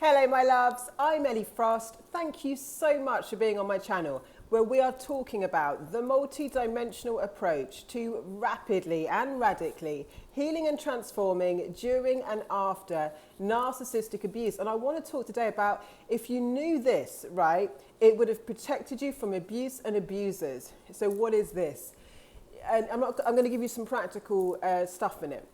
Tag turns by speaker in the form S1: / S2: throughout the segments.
S1: Hello my loves, I'm Ellie Frost. Thank you so much for being on my channel where we are talking about the multi-dimensional approach to rapidly and radically healing and transforming during and after narcissistic abuse. And I want to talk today about, if you knew this, right, it would have protected you from abuse and abusers. So what is this? And I'm going to give you some practical stuff in it.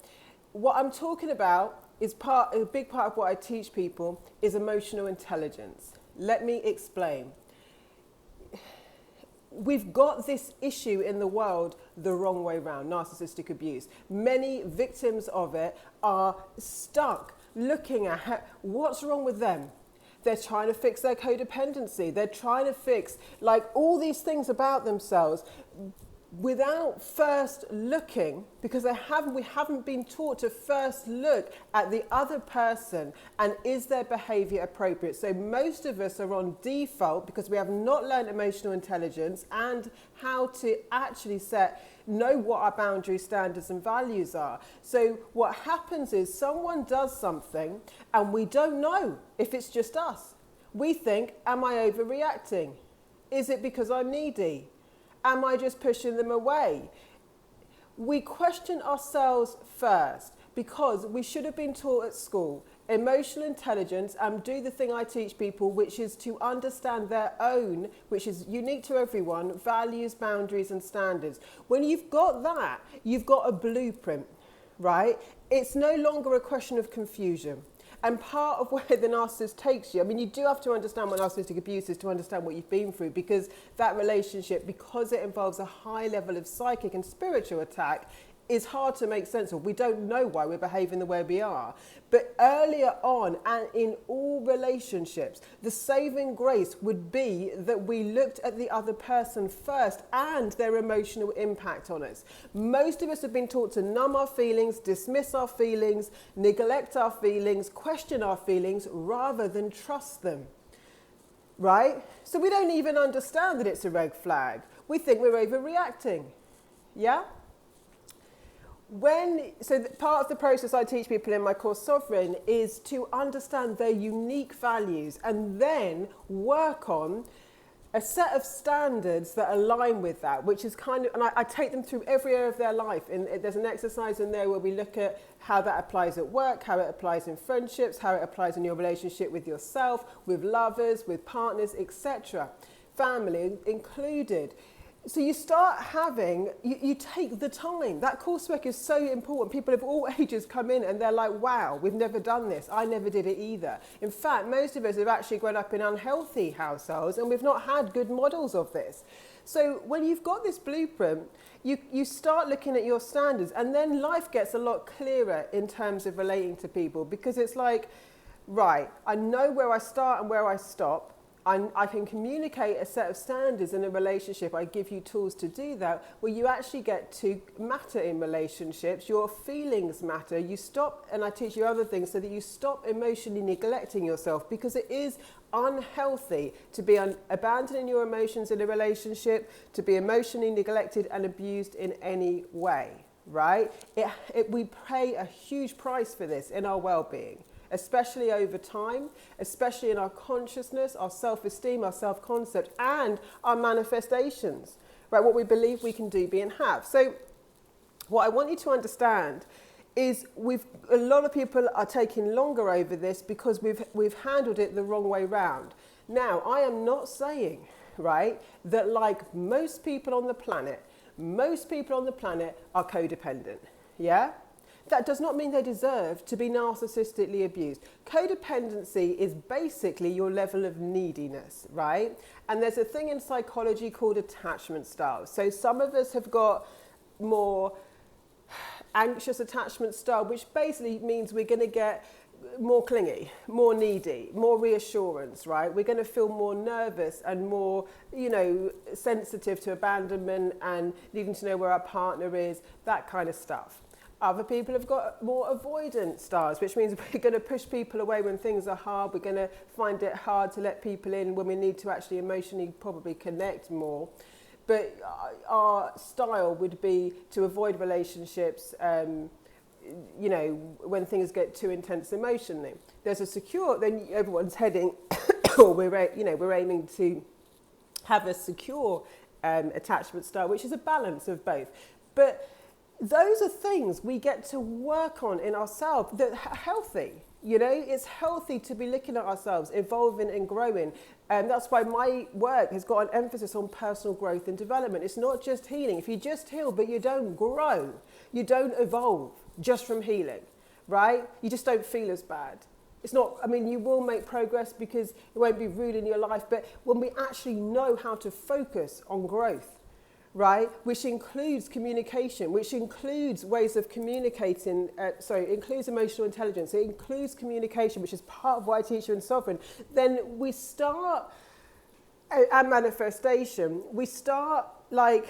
S1: What I'm talking about is a big part of what I teach people is emotional intelligence. Let me explain. We've got this issue in the world the wrong way round, narcissistic abuse. Many victims of it are stuck looking at what's wrong with them. They're trying to fix their codependency. They're trying to fix like all these things about themselves without first looking, because we haven't been taught to first look at the other person and is their behavior appropriate. So most of us are on default because we have not learned emotional intelligence and how to actually know what our boundary standards and values are. So what happens is someone does something and we don't know if it's just us. We think, am I overreacting? Is it because I'm needy? Am I just pushing them away? We question ourselves first because we should have been taught at school emotional intelligence and do the thing I teach people, which is to understand their own, which is unique to everyone, values, boundaries and standards. When you've got that, you've got a blueprint, right? It's no longer a question of confusion. And part of where the narcissist takes you, I mean, you do have to understand what narcissistic abuse is to understand what you've been through, because that relationship, because it involves a high level of psychic and spiritual attack, is hard to make sense of. We don't know why we're behaving the way we are. But earlier on and in all relationships, the saving grace would be that we looked at the other person first and their emotional impact on us. Most of us have been taught to numb our feelings, dismiss our feelings, neglect our feelings, question our feelings, rather than trust them. Right? So we don't even understand that it's a red flag. We think we're overreacting. Yeah? Part of the process I teach people in my course Sovereign is to understand their unique values and then work on a set of standards that align with that, which is kind of, and I take them through every area of their life. And there's an exercise in there where we look at how that applies at work, how it applies in friendships, how it applies in your relationship with yourself, with lovers, with partners, etc. Family included. So you start having, you take the time. That coursework is so important. People of all ages come in and they're like, wow, we've never done this. I never did it either. In fact, most of us have actually grown up in unhealthy households and we've not had good models of this. So when you've got this blueprint, you start looking at your standards, and then life gets a lot clearer in terms of relating to people, because it's like, right, I know where I start and where I stop. I can communicate a set of standards in a relationship. I give you tools to do that, where you actually get to matter in relationships. Your feelings matter. You stop, and I teach you other things so that you stop emotionally neglecting yourself, because it is unhealthy to be abandoning your emotions in a relationship, to be emotionally neglected and abused in any way, right? We pay a huge price for this in our well-being, especially over time, especially in our consciousness, our self-esteem, our self-concept, and our manifestations, right? What we believe we can do, be, and have. So what I want you to understand is a lot of people are taking longer over this because we've handled it the wrong way round. Now, I am not saying, right, that like most people on the planet are codependent, yeah? That does not mean they deserve to be narcissistically abused. Codependency is basically your level of neediness, right? And there's a thing in psychology called attachment styles. So some of us have got more anxious attachment style, which basically means we're going to get more clingy, more needy, more reassurance, right? We're going to feel more nervous and more, sensitive to abandonment and needing to know where our partner is, that kind of stuff. Other people have got more avoidant styles, which means we're going to push people away when things are hard. We're going to find it hard to let people in when we need to actually emotionally probably connect more. But our style would be to avoid relationships, you know, when things get too intense emotionally. There's a secure, then everyone's heading, or we're aiming to have a secure attachment style, which is a balance of both. But those are things we get to work on in ourselves that are healthy. You know, it's healthy to be looking at ourselves, evolving and growing. And that's why my work has got an emphasis on personal growth and development. It's not just healing. If you just heal, but you don't grow, you don't evolve just from healing, right? You just don't feel as bad. It's not, I mean, you will make progress because it won't be rude in your life, but when we actually know how to focus on growth, right, which includes communication, which includes ways of communicating, includes emotional intelligence, it includes communication, which is part of what I teach you in Sovereign, then we start, and manifestation, we start like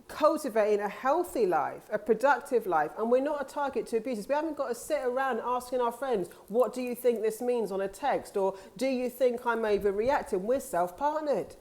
S1: cultivating a healthy life, a productive life, and we're not a target to abusers. We haven't got to sit around asking our friends, what do you think this means on a text, or do you think I'm overreacting? We're self-partnered.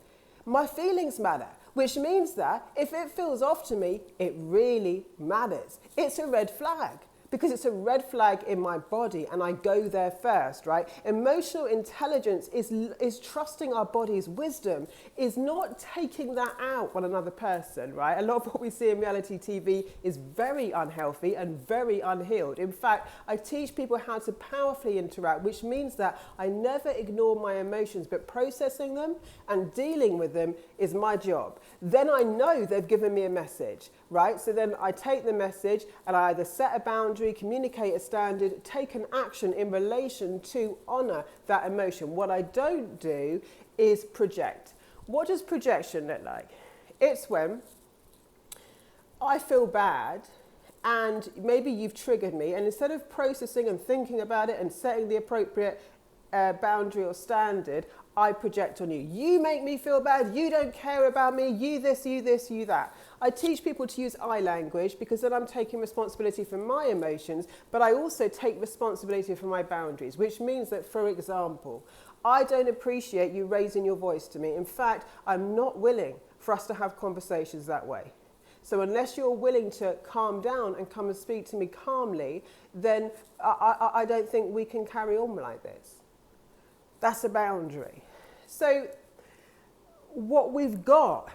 S1: My feelings matter, which means that if it feels off to me, it really matters. It's a red flag because it's a red flag in my body and I go there first, right? Emotional intelligence is trusting our body's wisdom, is not taking that out on another person, right? A lot of what we see in reality TV is very unhealthy and very unhealed. In fact, I teach people how to powerfully interact, which means that I never ignore my emotions, but processing them and dealing with them is my job. Then I know they've given me a message, right? So then I take the message and I either set a boundary, communicate a standard, take an action in relation to honour that emotion. What I don't do is project. What does projection look like? It's when I feel bad and maybe you've triggered me, and instead of processing and thinking about it and setting the appropriate boundary or standard, I project on you. You make me feel bad. You don't care about me. You this, you that. I teach people to use I language because then I'm taking responsibility for my emotions, but I also take responsibility for my boundaries, which means that, for example, I don't appreciate you raising your voice to me. In fact, I'm not willing for us to have conversations that way. So unless you're willing to calm down and come and speak to me calmly, then I don't think we can carry on like this. That's a boundary. So what we've got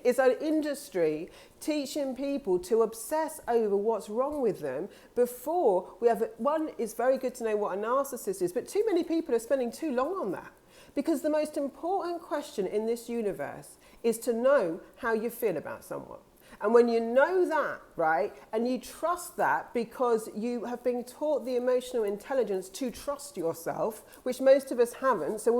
S1: is an industry teaching people to obsess over what's wrong with them before we have one. It's very good to know what a narcissist is, but too many people are spending too long on that, because the most important question in this universe is to know how you feel about someone. And when you know that, right, and you trust that because you have been taught the emotional intelligence to trust yourself, which most of us haven't. So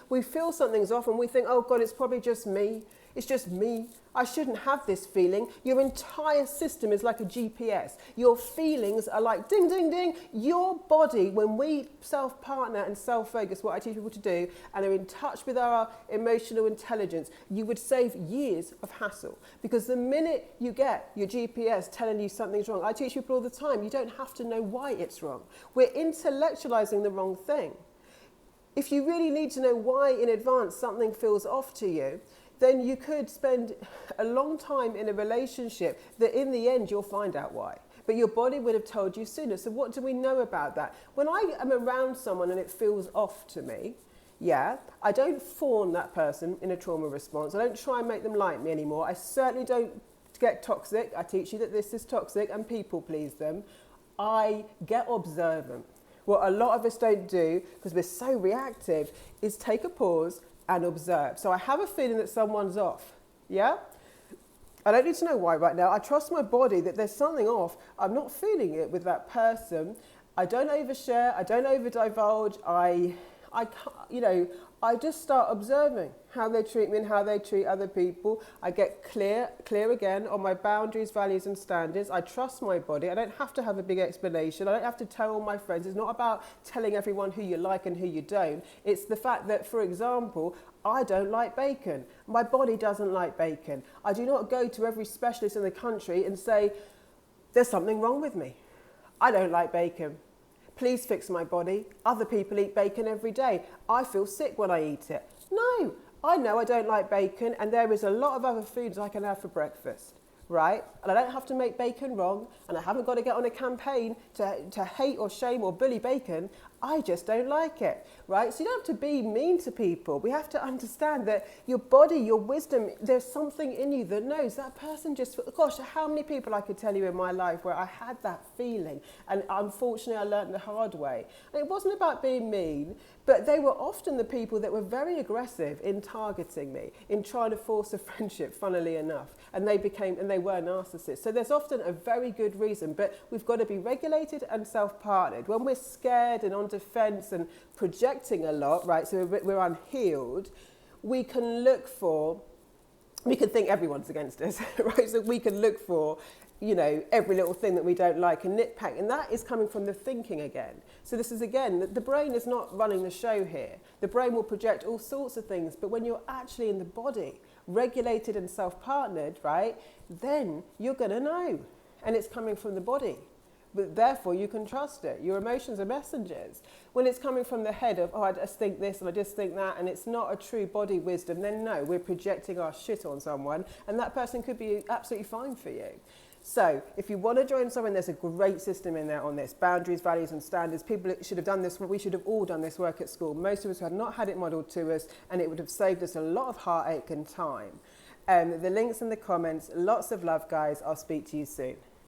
S1: we feel something's off and we think, oh God, it's probably just me. It's just me. I shouldn't have this feeling. Your entire system is like a GPS. Your feelings are like ding, ding, ding. Your body, when we self-partner and self-focus, what I teach people to do, and are in touch with our emotional intelligence, you would save years of hassle. Because the minute you get your GPS telling you something's wrong, I teach people all the time, you don't have to know why it's wrong. We're intellectualizing the wrong thing. If you really need to know why in advance something feels off to you, then you could spend a long time in a relationship that in the end you'll find out why. But your body would have told you sooner. So what do we know about that? When I am around someone and it feels off to me, yeah, I don't fawn that person in a trauma response. I don't try and make them like me anymore. I certainly don't get toxic. I teach you that this is toxic and people please them. I get observant. What a lot of us don't do, because we're so reactive, is take a pause and observe. So I have a feeling that someone's off, yeah? I don't need to know why right now. I trust my body that there's something off. I'm not feeling it with that person. I don't overshare. I don't overdivulge. I just start observing how they treat me and how they treat other people. I get clear again on my boundaries, values and standards. I trust my body. I don't have to have a big explanation. I don't have to tell all my friends. It's not about telling everyone who you like and who you don't. It's the fact that, for example, I don't like bacon. My body doesn't like bacon. I do not go to every specialist in the country and say, there's something wrong with me. I don't like bacon. Please fix my body. Other people eat bacon every day. I feel sick when I eat it. No, I know I don't like bacon and there is a lot of other foods I can have for breakfast, right? And I don't have to make bacon wrong, and I haven't got to get on a campaign to hate or shame or bully bacon. I just don't like it, right? So you don't have to be mean to people. We have to understand that your body, your wisdom, there's something in you that knows that person just, gosh, how many people I could tell you in my life where I had that feeling, and unfortunately I learned the hard way. And it wasn't about being mean, but they were often the people that were very aggressive in targeting me, in trying to force a friendship, funnily enough. And they were narcissists. So there's often a very good reason, but we've got to be regulated and self-partnered. When we're scared and on defense and projecting a lot, right, so we're unhealed, we can think everyone's against us, right? So we can look for, you know, every little thing that we don't like and nitpick. And that is coming from the thinking again. So this is, again, the brain is not running the show here. The brain will project all sorts of things, but when you're actually in the body, regulated and self-partnered, right, then you're going to know. And it's coming from the body. But therefore, you can trust it. Your emotions are messengers. When it's coming from the head of, oh, I just think this and I just think that, and it's not a true body wisdom, then no, we're projecting our shit on someone, and that person could be absolutely fine for you. So if you want to join someone, there's a great system in there on this. Boundaries, values and standards. People should have done this. We should have all done this work at school. Most of us had not had it modelled to us, and it would have saved us a lot of heartache and time. The link's in the comments. Lots of love, guys. I'll speak to you soon.